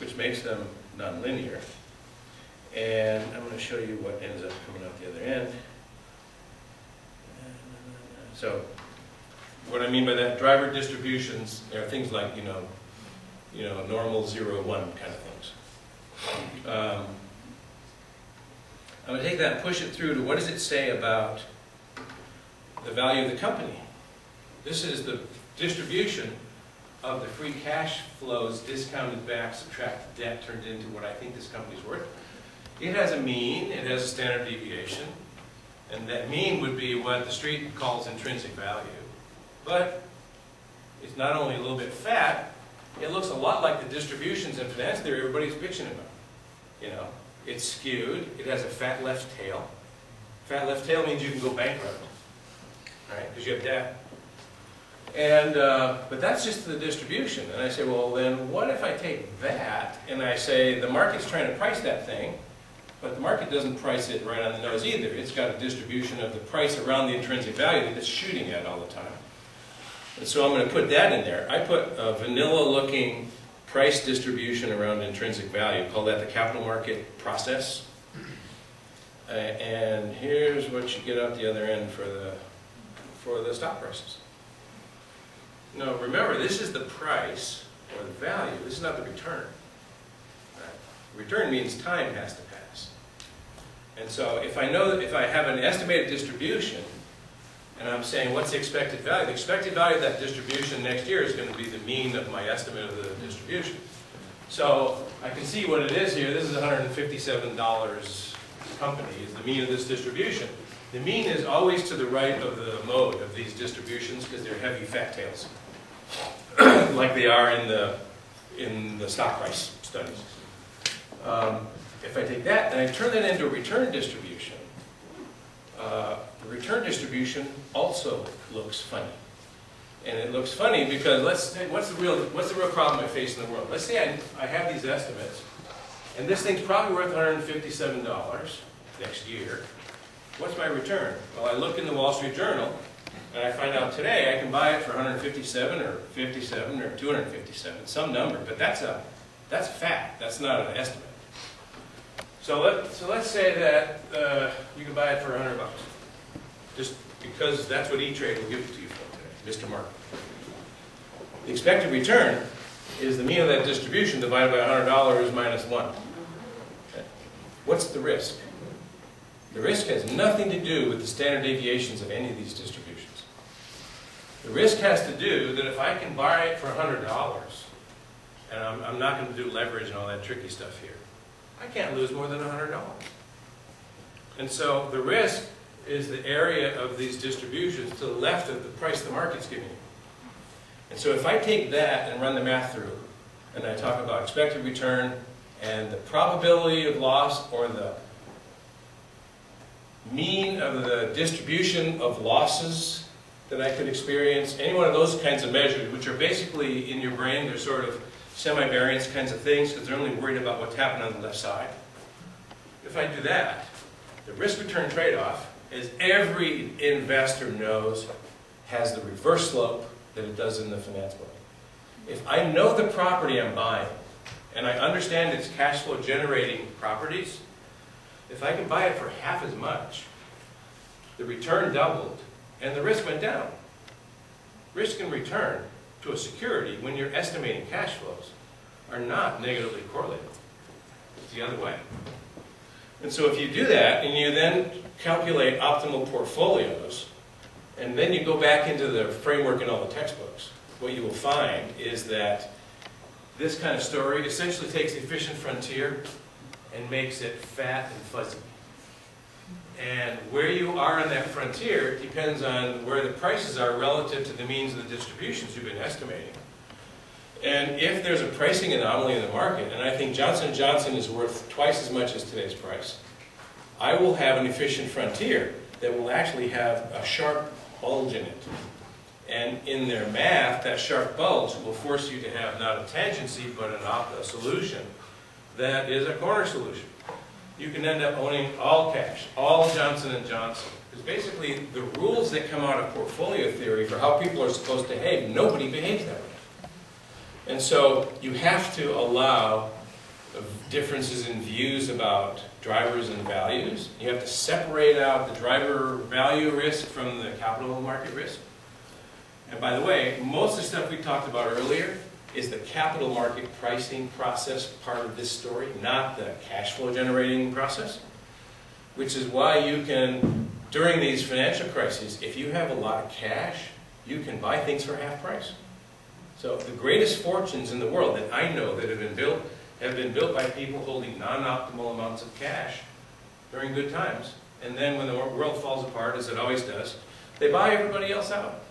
which makes them nonlinear. And I'm going to show you what ends up coming out the other end. So what I mean by that, driver distributions are things like, normal 0, 1 kind of things. I'm going to take that and push it through to what does it say about the value of the company. This is the distribution of the free cash flows discounted back, subtract the debt, turned into what I think this company's worth. It has a mean, it has a standard deviation, and that mean would be what the street calls intrinsic value. But it's not only a little bit fat, it looks a lot like the distributions in finance theory everybody's bitching about. It's skewed, it has a fat left tail. Fat left tail means you can go bankrupt, right? Because you have debt. And, but that's just the distribution. And I say, well, then what if I take that and I say the market's trying to price that thing, but the market doesn't price it right on the nose either. It's got a distribution of the price around the intrinsic value that it's shooting at all the time. And so I'm going to put that in there. I put a vanilla-looking price distribution around intrinsic value. Call that the capital market process. And here's what you get out the other end for the stock prices. Now remember, this is the price or the value. This is not the return. Right? Return means time has to pass. And so if I know that if I have an estimated distribution, and I'm saying what's the expected value? The expected value of that distribution next year is going to be the mean of my estimate of the distribution. So I can see what it is here. This is $157 company is the mean of this distribution. The mean is always to the right of the mode of these distributions because they're heavy fat tails, like they are in the stock price studies. If I take that and I turn that into a return distribution, the return distribution also looks funny. And it looks funny because let's say, what's the real problem I face in the world? Let's say I have these estimates, and this thing's probably worth $157 next year. What's my return? Well, I look in the Wall Street Journal, and I find out today I can buy it for 157 or 57 or 257, some number, but that's a fact. That's not an estimate. So let's say that you can buy it for $100, just because that's what E-Trade will give it to you for today, Mr. Market. The expected return is the mean of that distribution divided by $100 minus 1. Okay. What's the risk? The risk has nothing to do with the standard deviations of any of these distributions. The risk has to do that if I can buy it for $100, and I'm not going to do leverage and all that tricky stuff here, I can't lose more than $100. And so the risk is the area of these distributions to the left of the price the market's giving you. And so if I take that and run the math through, and I talk about expected return and the probability of loss or the mean of the distribution of losses that I could experience, any one of those kinds of measures, which are basically in your brain, they're sort of semi-variance kinds of things because they're only worried about what's happening on the left side. If I do that, the risk-return trade-off, as every investor knows, has the reverse slope that it does in the finance book. If I know the property I'm buying, and I understand its cash flow generating properties, if I can buy it for half as much, the return doubled, and the risk went down. Risk and return to a security, when you're estimating cash flows, are not negatively correlated. It's the other way. And so if you do that, and you then calculate optimal portfolios, and then you go back into the framework in all the textbooks, what you will find is that this kind of story essentially takes the efficient frontier and makes it fat and fuzzy. And where you are on that frontier depends on where the prices are relative to the means of the distributions you've been estimating. And if there's a pricing anomaly in the market, and I think Johnson & Johnson is worth twice as much as today's price, I will have an efficient frontier that will actually have a sharp bulge in it. And in their math, that sharp bulge will force you to have not a tangency, but a solution that is a corner solution. You can end up owning all cash, all Johnson & Johnson. Because basically, the rules that come out of portfolio theory for how people are supposed to behave, nobody behaves that way. And so you have to allow of differences in views about drivers and values. You have to separate out the driver value risk from the capital market risk. And by the way, most of the stuff we talked about earlier is the capital market pricing process part of this story, not the cash flow generating process, which is why you can, during these financial crises, if you have a lot of cash, you can buy things for half price. So the greatest fortunes in the world that I know that have been built by people holding non-optimal amounts of cash during good times. And then when the world falls apart, as it always does, they buy everybody else out.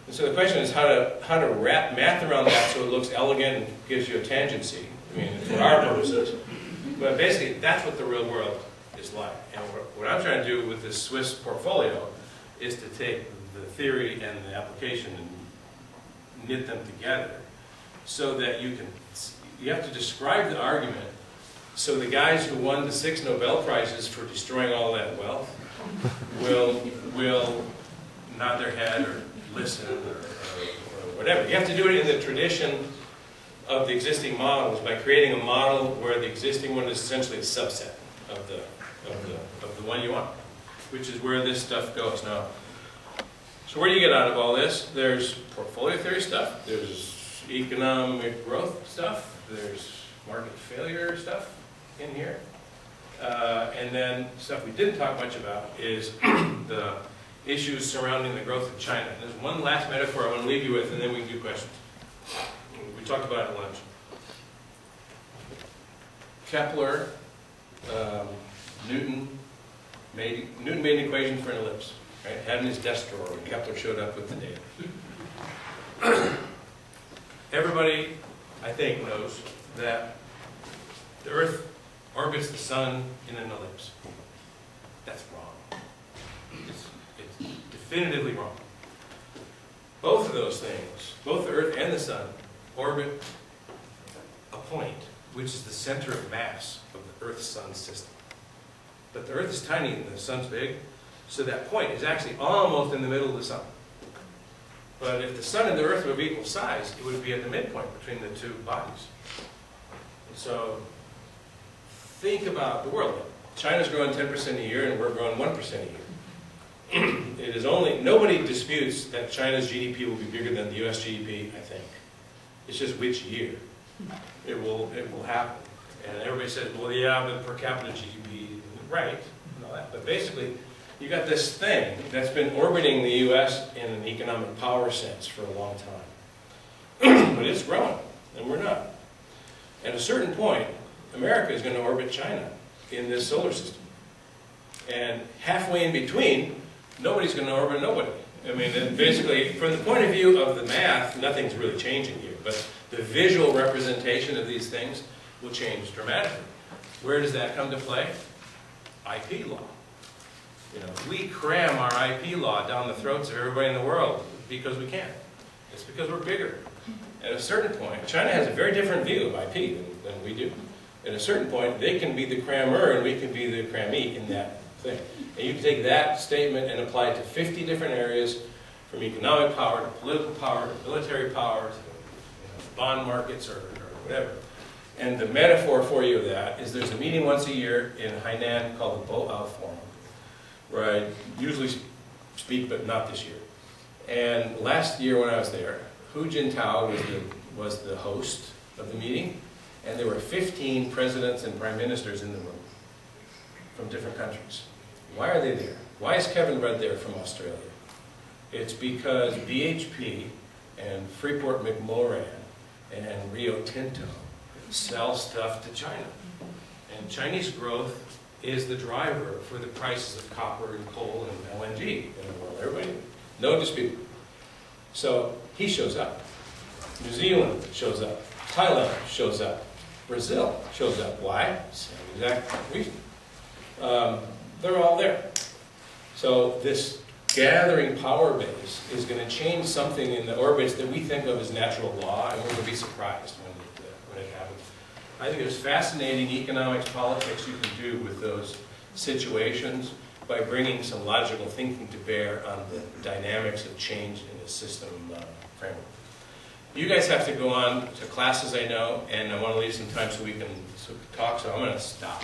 And so the question is how to wrap math around that so it looks elegant and gives you a tangency. I mean, for our purposes. But basically, that's what the real world is like. And what I'm trying to do with this Swiss portfolio is to take the theory and the application and knit them together so that you have to describe the argument so the guys who won the 6 Nobel Prizes for destroying all that wealth will nod their head or listen or whatever. You have to do it in the tradition of the existing models by creating a model where the existing one is essentially a subset of the one you want, which is where this stuff goes. Now, so where do you get out of all this? There's portfolio theory stuff, there's economic growth stuff, there's market failure stuff in here, and then stuff we didn't talk much about is the issues surrounding the growth of China. And there's one last metaphor I want to leave you with, and then we can do questions. We talked about it at lunch. Kepler, Newton made an equation for an ellipse. Right? Had in his desk drawer when Kepler showed up with the data. Everybody, I think, knows that the Earth orbits the Sun in an ellipse. That's wrong. It's definitively wrong. Both of those things, both the Earth and the Sun, orbit a point, which is the center of mass of the Earth-Sun system. But the Earth is tiny and the Sun's big, so that point is actually almost in the middle of the Sun. But if the Sun and the Earth were of equal size, it would be at the midpoint between the two bodies. And so think about the world. China's growing 10% a year and we're growing 1% a year. It is only, nobody disputes that China's GDP will be bigger than the US GDP, I think. It's just which year it will happen. And everybody says, well, yeah, but per capita GDP, right, and all that. But basically, you got this thing that's been orbiting the US in an economic power sense for a long time. But it's growing, and we're not. At a certain point, America is going to orbit China in this solar system. And halfway in between, nobody's going to orbit nobody. I mean, basically, from the point of view of the math, nothing's really changing here. But the visual representation of these things will change dramatically. Where does that come to play? IP law. You know, we cram our IP law down the throats of everybody in the world because we can. It's because we're bigger. At a certain point, China has a very different view of IP than we do. At a certain point, they can be the crammer and we can be the crammee in that thing. And you can take that statement and apply it to 50 different areas, from economic power to political power to military power to bond markets or whatever. And the metaphor for you of that is there's a meeting once a year in Hainan called the Boao Forum, where I usually speak, but not this year. And last year when I was there, Hu Jintao was the host of the meeting, and there were 15 presidents and prime ministers in the room from different countries. Why are they there? Why is Kevin Rudd there from Australia? It's because BHP and Freeport-McMoRan and Rio Tinto sell stuff to China. And Chinese growth is the driver for the prices of copper and coal and LNG in the world. Everybody, no dispute. So he shows up. New Zealand shows up. Thailand shows up. Brazil shows up. Why? Same exact reason. They're all there. So this gathering power base is going to change something in the orbits that we think of as natural law, and we're going to be surprised when it happens. I think there's fascinating economics, politics you can do with those situations by bringing some logical thinking to bear on the dynamics of change in the system framework. You guys have to go on to classes, I know, and I want to leave some time so we can talk, so I'm going to stop.